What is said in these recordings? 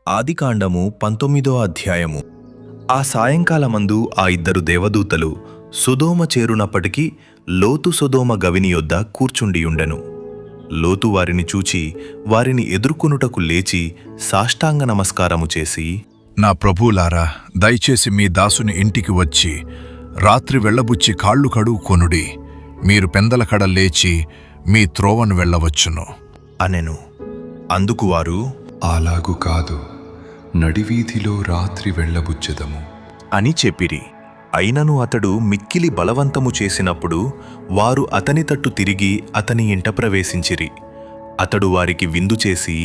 ఆదికాండము 19వ అధ్యాయము. ఆ సాయంకాలమందు ఆ ఇద్దరు దేవదూతలు సొదొమ చేరునప్పటికి లోతు సొదొమ గవిని యొద్ద కూర్చుండియుండెను. లోతు వారిని చూచి వారిని ఎదుర్కొనుటకు లేచి సాష్టాంగ నమస్కారము చేసి, నా ప్రభువులారా, దయచేసి మీ దాసుని ఇంటికి వచ్చి రాత్రి వెళ్లబుచ్చి కాళ్ళు కడుక్కొనుడి. మీరు పెందలకడ లేచి మీ త్రోవను వెళ్ళవచ్చును అనెను. అందుకు వారు, అలాగు కాదు, నడివీధిలో రాత్రి వెళ్ళబుచ్చెదము అని చెప్పిరి. అయినను అతడు మిక్కిలి బలవంతము చేసినప్పుడు వారు అతని తట్టు తిరిగి అతని ఇంట ప్రవేశించిరి. అతడు వారికి విందు చేసి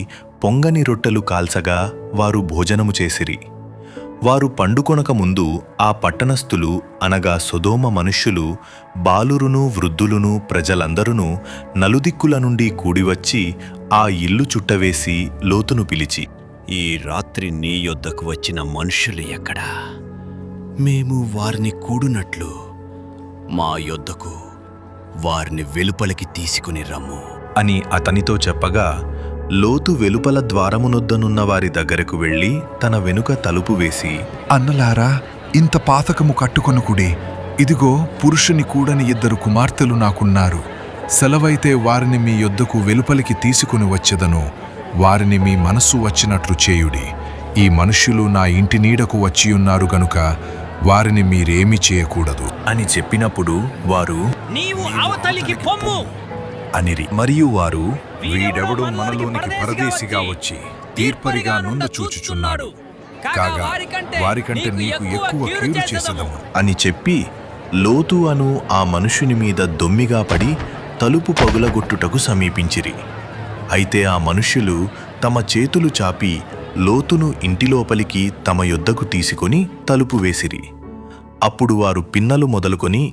పొంగని రొట్టెలు కాల్చగా వారు భోజనము చేసిరి. వారు పండుకొనక ముందు ఆ పట్టణస్థులు అనగా సొదొమ మనుష్యులు, బాలురును వృద్ధులును ప్రజలందరూ నలుదిక్కుల నుండి కూడివచ్చి ఆ ఇల్లు చుట్టవేసి లోతును పిలిచి, ఈ రాత్రి నీ యొద్దకు వచ్చిన మనుషులు ఎక్కడా? మేము వారిని కూడునట్లు మా యొద్దకు వారిని వెలుపలికి తీసుకుని రమ్ము అని అతనితో చెప్పగా, లోతు వెలుపల ద్వారమునొద్దనున్న వారి దగ్గరకు వెళ్లి తన వెనుక తలుపు వేసి, అన్నలారా, ఇంత పాతకము కట్టుకొనుకుడి. ఇదిగో, పురుషుని కూడని ఇద్దరు కుమార్తెలు నాకున్నారు. సెలవైతే వారిని మీ యొద్దకు వెలుపలికి తీసుకుని వచ్చెదను. వారిని మీ మనస్సు వచ్చినట్లు చేయుడి. ఈ మనుష్యులు నా ఇంటి నీడకు వచ్చియున్నారు గనుక వారిని మీరేమీ చేయకూడదు అని చెప్పినప్పుడు వారు, నీవు అవతలికి పొమ్ము అనిరి. మరియు వారు, వీడెవడో మనలోనికి పరదేశిగా వచ్చి తీర్పరిగా నుండ చూచుచున్నాడు. కాగా వారికంటే నీకు ఎక్కువ కీడు చేసెదము అని చెప్పి లోతు అను ఆ మనుషుని మీద దొమ్మిగా పడి తలుపు పగులగొట్టుటకు సమీపించిరి. అయితే ఆ మనుష్యులు తమ చేతులు చాపి లోతును ఇంటిలోపలికి తమ యొద్దకు తీసుకొని తలుపు వేసిరి. అప్పుడు వారు పిన్నలు మొదలుకొని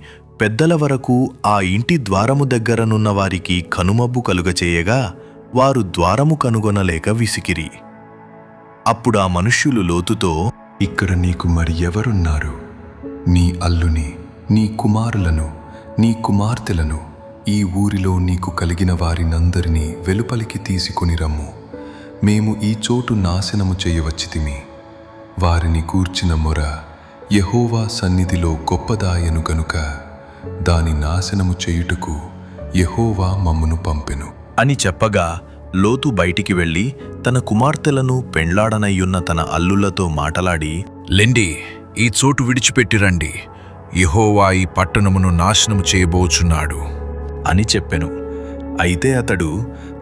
పెద్దల వరకు ఆ ఇంటి ద్వారము దగ్గరనున్న వారికి కనుమబ్బు కలుగచేయగా వారు ద్వారము కనుగొనలేక విసికిరి. అప్పుడు ఆ మనుష్యులు లోతుతో, ఇక్కడ నీకు మరి ఎవరున్నారు? నీ అల్లుని, నీ కుమారులను, నీ కుమార్తెలను, ఈ ఊరిలో నీకు కలిగిన వారినందరినీ వెలుపలికి తీసుకొని రమ్ము. మేము ఈ చోటు నాశనము చేయవచ్చితిమి. వారిని కూర్చిన మొర యెహోవా సన్నిధిలో గొప్పదాయను గనుక దాని నాశనము చేయుటకు యెహోవా మమ్మును పంపెను అని చెప్పగా, లోతు బయటికి వెళ్లి తన కుమార్తెలను పెండ్లాడనయ్యున్న తన అల్లులతో మాటలాడి, లెండి, ఈ చోటు విడిచిపెట్టిరండి. యెహోవా ఈ పట్టణమును నాశనము చేయబోచున్నాడు అని చెప్పెను. అయితే అతడు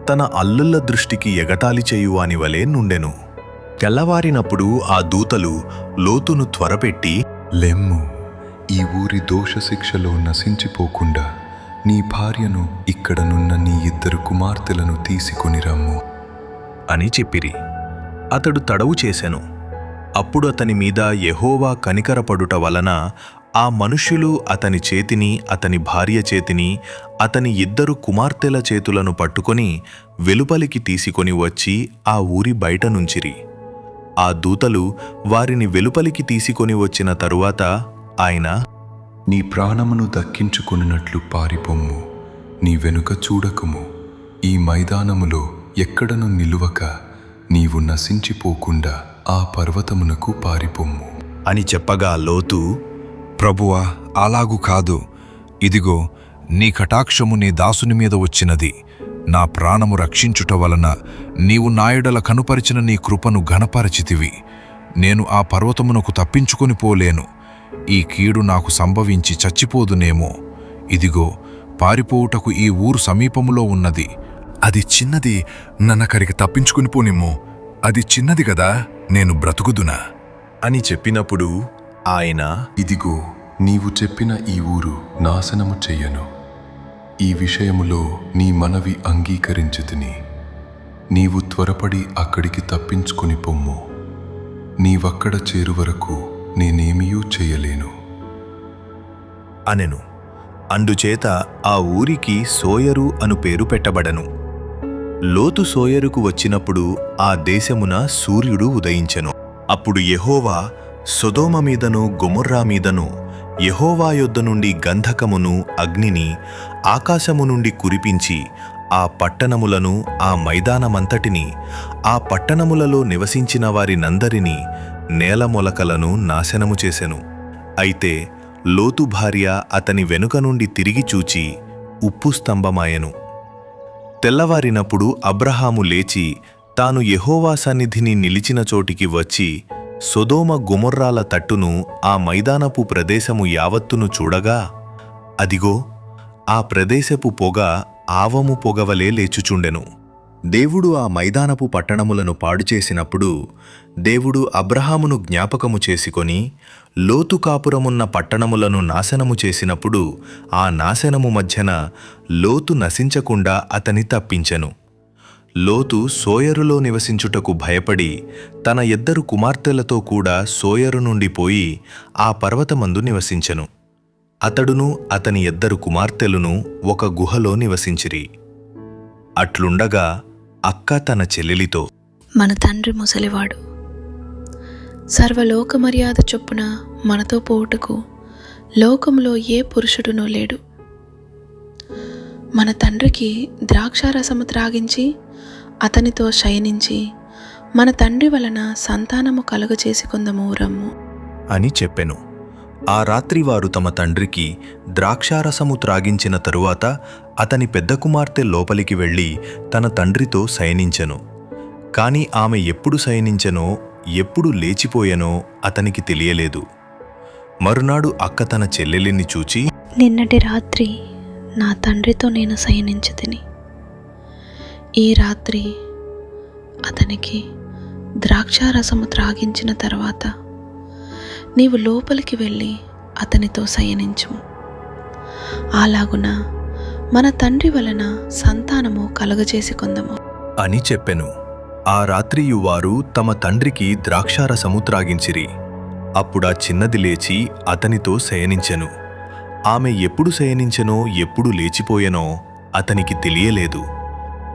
తన అల్లుళ్ళ దృష్టికి ఎగతాళి చేయువాని వలె నుండెను. తెల్లవారినప్పుడు ఆ దూతలు లోతును త్వరపెట్టి, లెమ్ము, ఈ ఊరి దోషశిక్షలో నశించిపోకుండా నీ భార్యను, ఇక్కడనున్న నీ ఇద్దరు కుమార్తెలను తీసుకొని రమ్ము అని చెప్పిరి. అతడు తడవు చేసెను. అప్పుడు అతని మీద యెహోవా కనికరపడుట వలన ఆ మనుష్యులు అతని చేతిని, అతని భార్య చేతిని, అతని ఇద్దరు కుమార్తెల చేతులను పట్టుకొని వెలుపలికి తీసుకొని వచ్చి ఆ ఊరి బయట నుంచిరి. ఆ దూతలు వారిని వెలుపలికి తీసుకొని వచ్చిన తరువాత ఆయన, నీ ప్రాణమును దక్కించుకొనున్నట్లు పారిపొమ్ము. నీ వెనుక చూడకుము. ఈ మైదానములో ఎక్కడను నిలువక నీవు నశించిపోకుండా ఆ పర్వతమునకు పారిపొమ్ము అని చెప్పగా లోతు, ప్రభువా, అలాగు కాదు. ఇదిగో, నీ కటాక్షము నీ దాసుని మీద వచ్చినది. నా ప్రాణము రక్షించుట వలన నీవు నాయడల కనుపరిచిన నీ కృపను ఘనపరచితివి. నేను ఆ పర్వతమునకు తప్పించుకొని పోలేను. ఈ కీడు నాకు సంభవించి చచ్చిపోదునేమో. ఇదిగో, పారిపోవుటకు ఈ ఊరు సమీపములో ఉన్నది. అది చిన్నది, నన్నకరికి తప్పించుకుని పోనిమ్ము. అది చిన్నది గదా, నేను బ్రతుకుదునా అని చెప్పినప్పుడు ఆయన, ఇదిగో, నీవు చెప్పిన ఈ ఊరు నాశనము చెయ్యను. ఈ విషయములో నీ మనవి అంగీకరించితిని. నీవు త్వరపడి అక్కడికి తప్పించుకొని పొమ్ము. నీవక్కడ చేరువరకు నేనేమియూ చేయలేను అనెను. అందుచేత ఆ ఊరికి సోయరు అను పేరు పెట్టబడెను. లోతు సోయరుకు వచ్చినప్పుడు ఆ దేశమున సూర్యుడు ఉదయించెను. అప్పుడు యెహోవా సొదొమ మీదను గొమొర్రా మీదను యెహోవా యొద్ద నుండి గంధకమును, అగ్నిని ఆకాశము నుండి కురిపించి ఆ పట్టణములను, ఆ మైదానమంతటిని, ఆ పట్టణములలో నివసించిన వారినందరినీ, నేలమొలకలను నాశనము చేసెను. అయితే లోతు భార్య అతని వెనుక నుండి తిరిగి చూచి ఉప్పు స్తంభమాయెను. తెల్లవారినప్పుడు అబ్రహాము లేచి తాను యెహోవా సన్నిధిని నిలిచిన చోటికి వచ్చి సొదొమ గొమొర్రాల తట్టును, ఆ మైదానపు ప్రదేశము యావత్తును చూడగా, అదిగో ఆ ప్రదేశపు పొగ ఆవము పొగవలే లేచుచుండెను. దేవుడు ఆ మైదానపు పట్టణములను పాడుచేసినప్పుడు దేవుడు అబ్రహామును జ్ఞాపకము చేసుకొని లోతు కాపురమున్న పట్టణములను నాశనము చేసినప్పుడు ఆ నాశనము మధ్యన లోతు నశించకుండా అతని తప్పించెను. లోతు సోయరులో నివసించుటకు భయపడి తన 2 కుమార్తెలతో కూడా సోయరు నుండి పోయి ఆ పర్వతమందు నివసించెను. అతడును అతని 2 కుమార్తెలును ఒక గుహలో నివసించిరి. అట్లుండగా అక్క తన చెల్లెలితో, మన తండ్రి ముసలివాడు, సర్వలోక మర్యాద చొప్పున మనతో పోవుటకు లోకంలో ఏ పురుషుడునో లేడు. మన తండ్రికి ద్రాక్షారసము త్రాగించి అతనితో శయనించి మన తండ్రి వలన సంతానము కలుగచేసుకుందము రమ్ము అని చెప్పెను. ఆ రాత్రి వారు తమ తండ్రికి ద్రాక్షారసము త్రాగించిన తరువాత అతని పెద్ద కుమార్తె లోపలికి వెళ్ళి తన తండ్రితో శయనించెను. కాని ఆమె ఎప్పుడు శయనించెనో, ఎప్పుడు లేచిపోయెనో అతనికి తెలియలేదు. మరునాడు అక్క తన చెల్లెలిని చూచి, నిన్నటి రాత్రి నా తండ్రితో నేను శయనించితిని. ఈ రాత్రి అతనికి ద్రాక్షారసము త్రాగించిన తర్వాత నీవు లోపలికి వెళ్ళి అతనితో శయనించుము. అలాగున మన తండ్రి వలన సంతానము కలుగచేసుకుందము అని చెప్పెను. ఆ రాత్రియు వారు తమ తండ్రికి ద్రాక్షారసము త్రాగించిరి. అప్పుడా చిన్నది లేచి అతనితో శయనించెను. ఆమె ఎప్పుడు శయనించెనో, ఎప్పుడు లేచిపోయెనో అతనికి తెలియలేదు.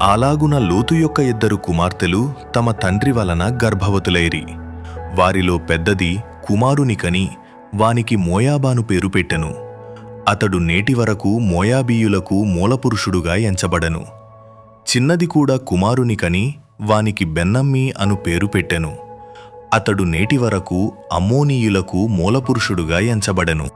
అలాగున లోతు యొక్క 2 కుమార్తెలు తమ తండ్రి వలన గర్భవతులైరి. వారిలో పెద్దది కుమారుని కని వానికి మోయాబాను పేరు పెట్టెను. అతడు నేటి వరకు మోయాబీయులకు మూలపురుషుడుగా ఎంచబడెను. చిన్నది కూడా కుమారుని కని వానికి బెన్నమ్మి అను పేరు పెట్టెను. అతడు నేటి వరకు అమ్మోనీయులకు మూలపురుషుడుగా ఎంచబడెను.